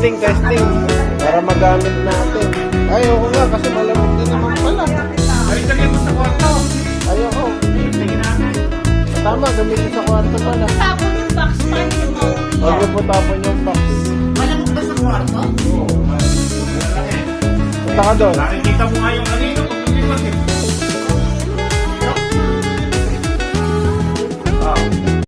Testing. Para magamit natin. Ayoko nga kasi malamig din naman pala. Ay, lagay mo sa kwarto. Ayoko. Tingin namin. Tama, gamitin sa kwarto pala. Tapon yung box man yung Huwag mo po tapon yung box. malamog ba sa kwarto? Oo. Punta ka doon. Nakikita mo nga yung kanino kung lumipot eh.